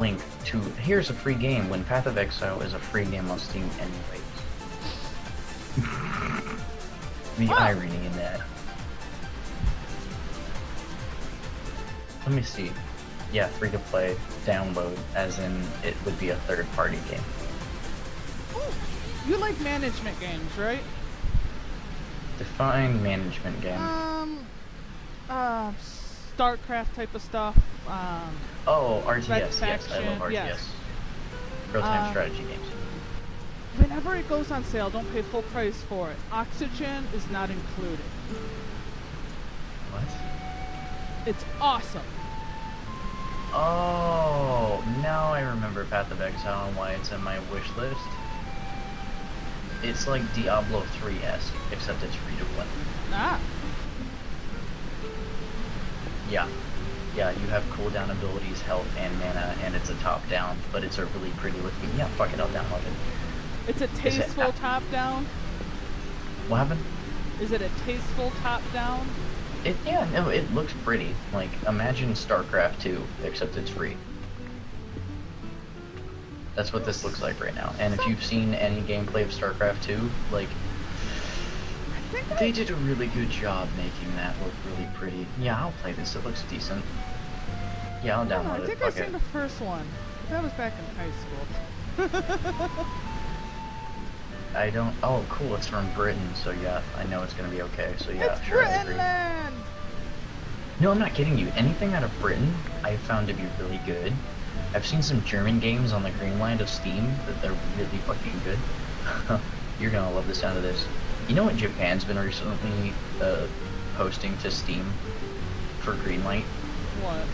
link to here's a free game when Path of Exile is a free game on Steam anyways. The irony in that. Let me see. Yeah, free to play, download, as in it would be a third party game. Oh, you like management games, right? Define management game. StarCraft type of stuff. Oh, RTS, yes, I love RTS. Yes. Real-time strategy games. Whenever it goes on sale, don't pay full price for it. Oxygen is not included. What? It's awesome. Oh, now I remember Path of Exile and why it's in my wish list. It's like Diablo 3-esque, except it's free to play. Ah. Yeah. Yeah, you have cooldown abilities, health, and mana, and it's a top-down, but it's a really pretty looking... Yeah, fuck it, I'll download it. It's a tasteful top-down? What happened? Is it a tasteful top-down? Yeah, no, it looks pretty. Like, imagine StarCraft 2, except it's free. That's what this looks like right now. And if you've seen any gameplay of StarCraft 2, like, they did a really good job making that look really pretty. Yeah, I'll play this. It looks decent. Yeah, I'll download it. I think I've seen the first one. That was back in high school. I don't... Oh, cool. It's from Britain, so yeah, I know it's gonna be okay. So yeah, it's sure, Britain, man! No, I'm not kidding you. Anything out of Britain, I've found to be really good. I've seen some German games on the Greenland of Steam that they're really fucking good. You're gonna love the sound of this. You know what Japan's been recently posting to Steam for Greenlight? What?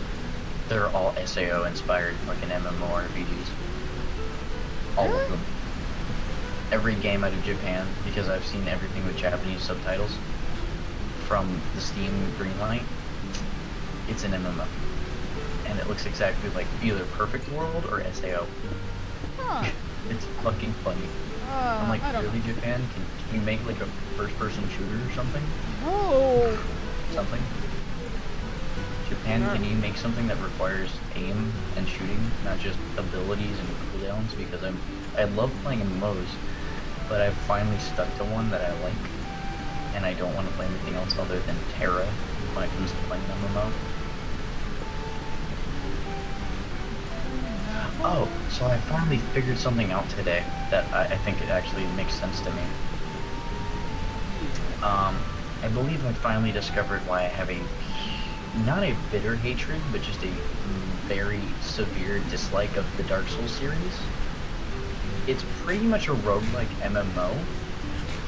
They're all SAO inspired, like an MMORPGs. All of them. Every game out of Japan, because I've seen everything with Japanese subtitles from the Steam Greenlight. It's an MMO. And it looks exactly like either Perfect World or SAO. Huh. It's fucking funny. I'm like, really, Japan? Can you make like a first-person shooter or something? Oh. Something? Japan, can you make something that requires aim and shooting, not just abilities and cooldowns? Because I love playing MMOs, but I've finally stuck to one that I like, and I don't want to play anything else other than Terra when it comes to playing MMO. Oh, so I finally figured something out today that I think it actually makes sense to me. I believe I finally discovered why I have not a bitter hatred, but just a very severe dislike of the Dark Souls series. It's pretty much a roguelike MMO,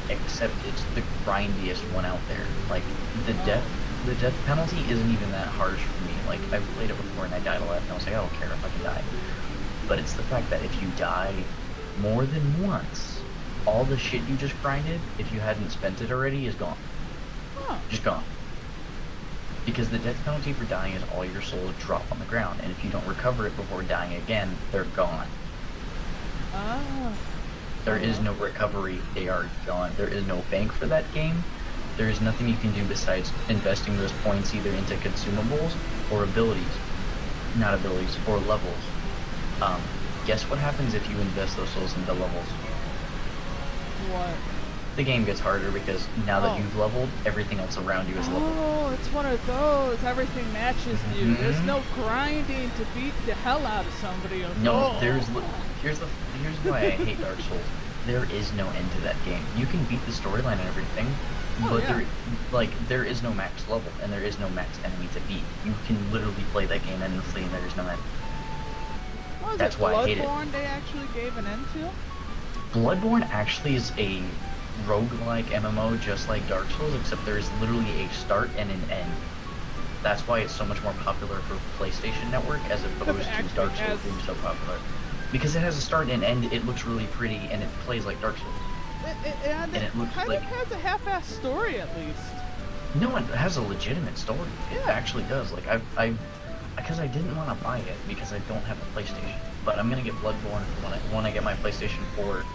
except it's the grindiest one out there. Like, the death penalty isn't even that harsh for me. Like, I've played it before and I died a lot, and I was like, I don't care if I can die. But it's the fact that if you die more than once, all the shit you just grinded, if you hadn't spent it already, is gone. Huh. Just gone. Because the death penalty for dying is all your souls drop on the ground, and if you don't recover it before dying again, they're gone. Ah. There is no recovery, they are gone. There is no bank for that game. There is nothing you can do besides investing those points either into consumables or abilities. Not abilities, or levels. Guess what happens if you invest those souls into levels? What? The game gets harder because now that you've leveled, everything else around you is leveled. Oh, it's one of those. Everything matches you. There's no grinding to beat the hell out of somebody. No, here's why I hate Dark Souls. There is no end to that game. You can beat the storyline and everything, but there is no max level and there is no max enemy to beat. You can literally play that game endlessly and there is no end. That's why I hate it. Bloodborne they actually gave an end to? Bloodborne actually is a roguelike MMO just like Dark Souls, except there is literally a start and an end. That's why it's so much more popular for PlayStation Network as opposed to Dark Souls being so popular. Because it has a start and end, it looks really pretty, and it plays like Dark Souls. And it looks kind of has a half-assed story at least. No, it has a legitimate story. Yeah. It actually does. Like because I didn't want to buy it because I don't have a PlayStation, but I'm gonna get Bloodborne when I get my PlayStation 4,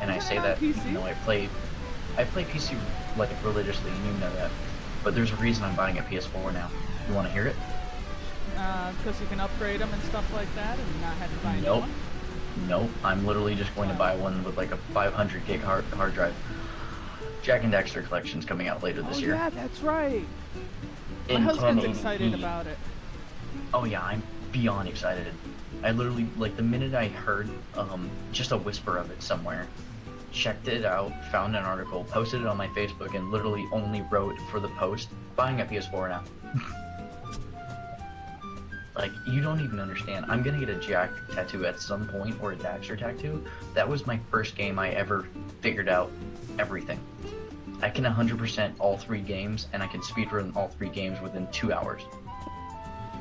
and I say that even though I play PC like religiously, and you know that. But there's a reason I'm buying a PS4 now. You want to hear it? Because you can upgrade them and stuff like that and not have to buy a new Nope. one? Nope. I'm literally just going to buy one with like a 500 gig hard drive. Jack and Daxter collection's coming out later this Oh year. yeah, that's right. My In husband's 1080p. excited about it. Oh yeah, I'm beyond excited. I literally, like, the minute I heard just a whisper of it somewhere, checked it out, found an article, posted it on my Facebook, and literally only wrote for the post, buying a PS4 now. Like, you don't even understand. I'm gonna get a Jack tattoo at some point, or a Daxter tattoo. That was my first game I ever figured out everything. I can 100% all 3 games, and I can speedrun all 3 games within 2 hours.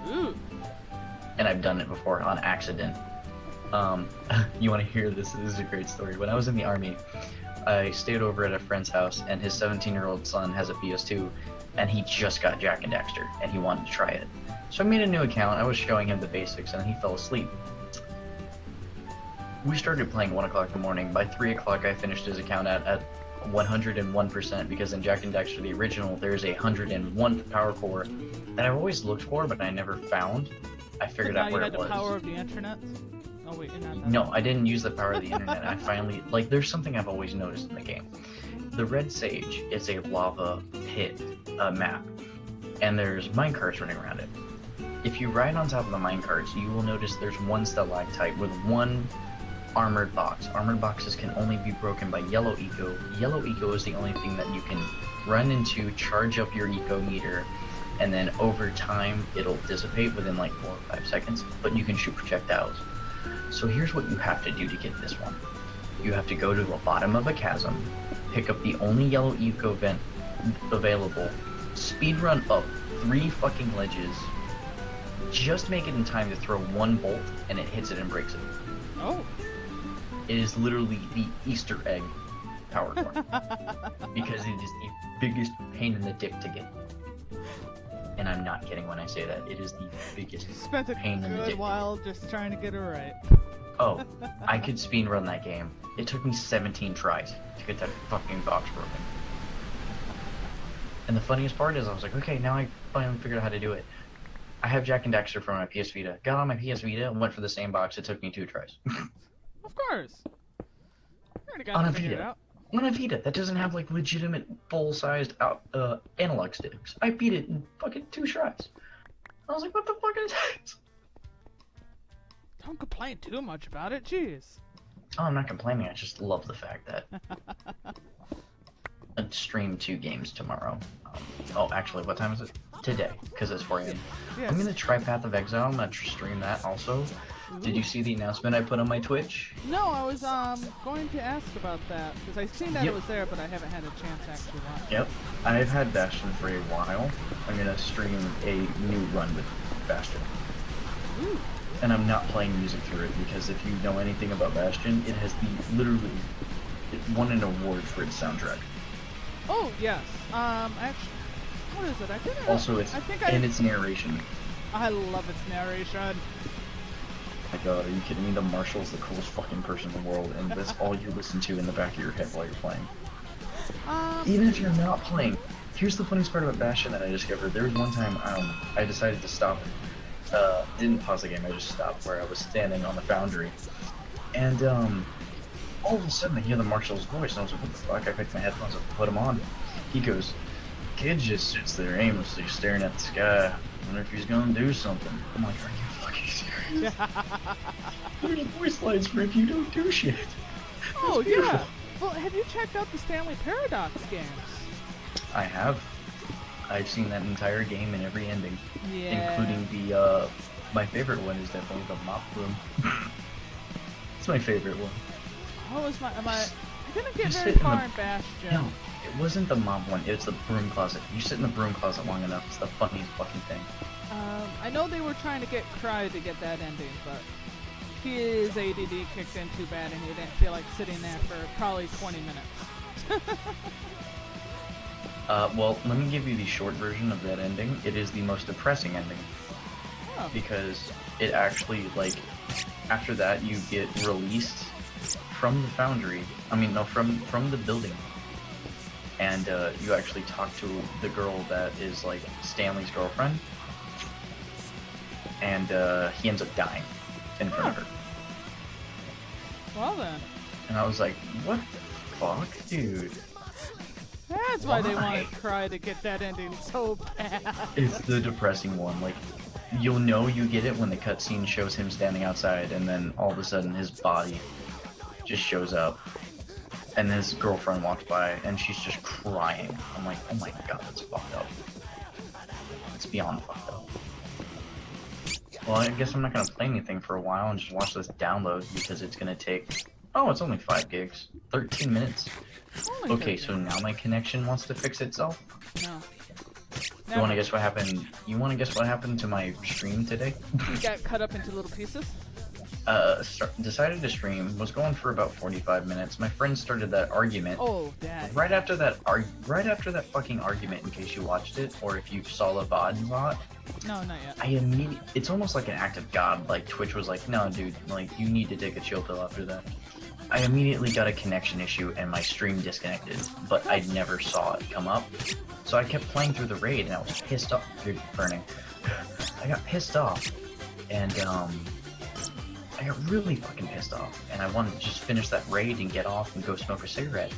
Ooh. And I've done it before on accident. You want to hear this? This is a great story. When I was in the army, I stayed over at a friend's house, and his 17-year-old son has a PS2, and he just got Jack and Daxter, and he wanted to try it. So I made a new account. I was showing him the basics, and he fell asleep. We started playing 1 o'clock in the morning. By 3 o'clock, I finished his account at 101%, because in Jack and Daxter, the original, there's a 101th power core that I've always looked for, but I never found. I figured out where it was. Now you had the power of the internet? Oh wait, you're not that. No, I didn't use the power of the internet. I finally, like, there's something I've always noticed in the game. The Red Sage is a lava pit map, and there's minecarts running around it. If you ride on top of the minecarts, you will notice there's one stalactite with one armored box. Armored boxes can only be broken by yellow eco. Yellow eco is the only thing that you can run into, charge up your eco meter, and then over time it'll dissipate within like 4 or 5 seconds, but you can shoot projectiles. So here's what you have to do to get this one. You have to go to the bottom of a chasm, pick up the only yellow eco vent available, speedrun up 3 fucking ledges, just make it in time to throw 1 bolt, and it hits it and breaks it. Oh. It is literally the Easter egg power core. Because it is the biggest pain in the dick to get. And I'm not kidding when I say that. It is the biggest Spent a pain in the good dick. while just trying to get it right. Oh, I could speedrun that game. It took me 17 tries to get that fucking box broken. And the funniest part is I was like, okay, now I finally figured out how to do it. I have Jack and Daxter from my PS Vita. Got on my PS Vita and went for the same box. It took me 2 tries. Of course. You already got On it a figured Vita. out. On a Vita that doesn't have like legitimate full-sized analog sticks. I beat it in fucking 2 tries. I was like, what the fuck is that? Don't complain too much about it, jeez. Oh, I'm not complaining. I just love the fact that I'd stream 2 games tomorrow. Oh, actually, what time is it? Today, because it's 4 a.m. Yes. I'm gonna try Path of Exile. I'm gonna stream that also. Did you see the announcement I put on my Twitch? No, I was going to ask about that because I've seen that Yep. it was there, but I haven't had a chance to actually watch. Yep. I've had Bastion for a while. I'm gonna stream a new run with Bastion. Ooh. And I'm not playing music through it because if you know anything about Bastion, it has it won an award for its soundtrack. Oh yes. Actually, what is it? I think Also, its narration. I love its narration. My god, are you kidding me? The Marshal's the coolest fucking person in the world, and that's all you listen to in the back of your head while you're playing. Even if you're not playing. Here's the funniest part about Bastion that I discovered. There was one time I decided to stop. Didn't pause the game, I just stopped where I was standing on the foundry. And all of a sudden I hear the Marshal's voice, and I was like, what the fuck? I picked my headphones up and put them on. He goes, kid just sits there aimlessly staring at the sky. I wonder if he's gonna do something. I'm like, are you fucking serious? There's voice lines for if you don't do shit. Oh yeah. Well, have you checked out the Stanley Paradox games? I have. I've seen that entire game and every ending. Yeah. Including the, my favorite one is definitely the mop room. It's my favorite one. What was I didn't get You very sit in far the- in Bastion. No, it wasn't the mop one, it's the broom closet. You sit in the broom closet long enough, it's the funniest fucking thing. I know they were trying to get Cry to get that ending, but his ADD kicked in too bad and he didn't feel like sitting there for probably 20 minutes. Well, let me give you the short version of that ending. It is the most depressing ending. Oh. Because it actually, like, after that you get released from the foundry. I mean, no, from the building. And you actually talk to the girl that is, like, Stanley's girlfriend. and he ends up dying in front of her. Well then. And I was like, what the fuck, dude? That's why they wanted Cry to get that ending so bad. It's the depressing one. Like, you'll know you get it when the cutscene shows him standing outside, and then all of a sudden his body just shows up, and his girlfriend walks by, and she's just crying. I'm like, oh my god, that's fucked up. It's beyond fucked up. Well, I guess I'm not gonna play anything for a while and just watch this download because it's gonna take. Oh, it's only 5 gigs, 13 minutes. Only Okay, 13. so now my connection wants to fix itself. No. You want to guess what happened? You want to guess what happened to my stream today? You got cut up into little pieces? Decided to stream. Was going for about 45 minutes. My friend started that argument. Oh, that. Right after that fucking argument. In case you watched it, or if you saw the VOD bot. No, not yet. It's almost like an act of God. Like Twitch was like, no, dude, like you need to take a chill pill after that. I immediately got a connection issue and my stream disconnected, but I never saw it come up. So I kept playing through the raid and I was pissed off. You're burning. I got pissed off, and I got really fucking pissed off, and I wanted to just finish that raid and get off and go smoke a cigarette.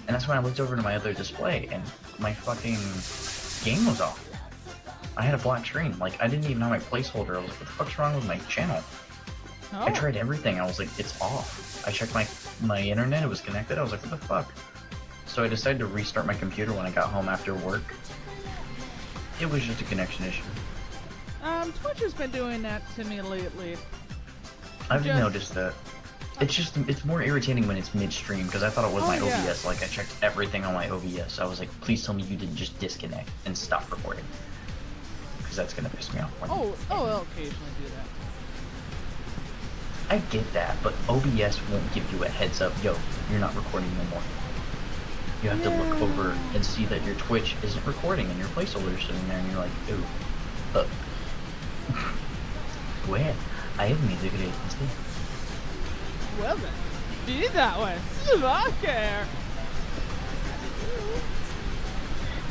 And that's when I looked over to my other display and my fucking game was off. I had a black screen. Like, I didn't even have my placeholder. I was like, what the fuck's wrong with my channel? Oh. I tried everything. I was like, it's off. I checked my internet. It was connected. I was like, what the fuck? So I decided to restart my computer when I got home after work. It was just a connection issue. Twitch has been doing that to me lately. I've noticed that. It's more irritating when it's midstream because I thought it was my OBS. Like, I checked everything on my OBS. I was like, please tell me you didn't just disconnect and stop recording. Because that's gonna piss me off. Oh, I'll occasionally do that. I get that, but OBS won't give you a heads up, yo, you're not recording no more. You have to look over and see that your Twitch isn't recording and your placeholder's sitting there and you're like, ooh, well, I have made a great mistake. Well then, be that way. Smoker!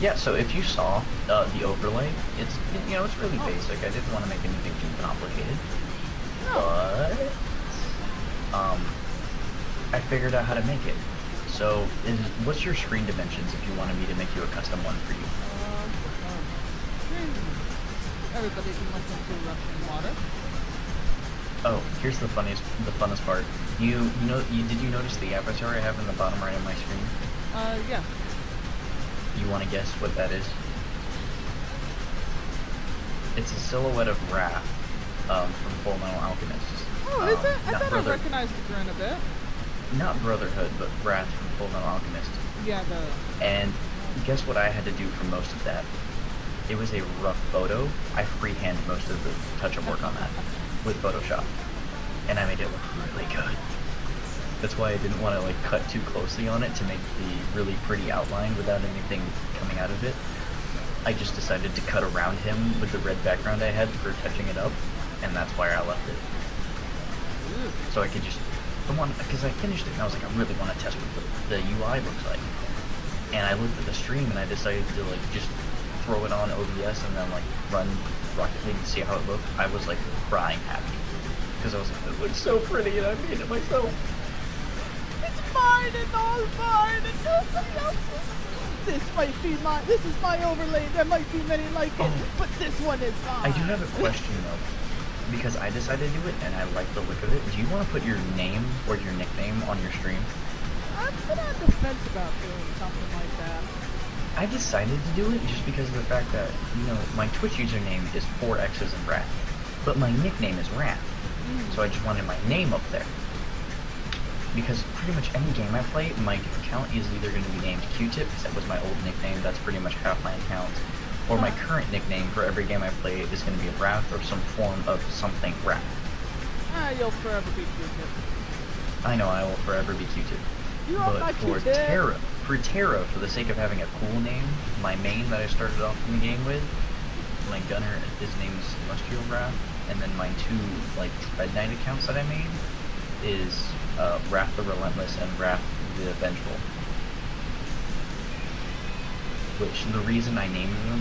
Yeah, so if you saw the overlay, it's really basic. I didn't want to make anything too complicated. But I figured out how to make it. So, what's your screen dimensions if you wanted me to make you a custom one for you? Everybody can listen to Russian water. Oh, here's the funnest part. Did you notice the avatar I have in the bottom right of my screen? Yeah. You want to guess what that is? It's a silhouette of Wrath from Full Metal Alchemist. Oh, is it? I thought I recognized the grin a bit. Not Brotherhood, but Wrath from Full Metal Alchemist. Yeah, And guess what I had to do for most of that? It was a rough photo. I freehand most of the touch-up work on that with Photoshop, and I made it look really good. That's why I didn't want to like cut too closely on it to make the really pretty outline without anything coming out of it. I just decided to cut around him with the red background I had for touching it up, and that's why I left it. So I could just, because I finished it and I was like, I really want to test what the UI looks like. And I looked at the stream and I decided to like just throw it on OBS and then like run Rocket League to see how it looked. I was like crying happy because I was like, it looks so pretty and I made it myself. It's mine and all mine and nobody else's. This is my overlay. There might be many like it, but this one is mine. I do have a question though, because I decided to do it and I like the look of it. Do you want to put your name or your nickname on your stream? I've been on the fence about doing something like that. I decided to do it just because of the fact that, my Twitch username is 4X's and Wrath, but my nickname is Wrath. So I just wanted my name up there. Because pretty much any game I play, my account is either going to be named Q-Tip, because that was my old nickname, that's pretty much half my account, or my current nickname for every game I play is going to be Wrath or some form of something Wrath. You'll forever be Q-Tip. I know, I will forever be Q-Tip. But for Terra, for the sake of having a cool name, my main that I started off in the game with, my gunner, his name is Celestial Wrath, and then my two Dread Knight accounts that I made is Wrath the Relentless and Wrath the Vengeful. Which the reason I named them that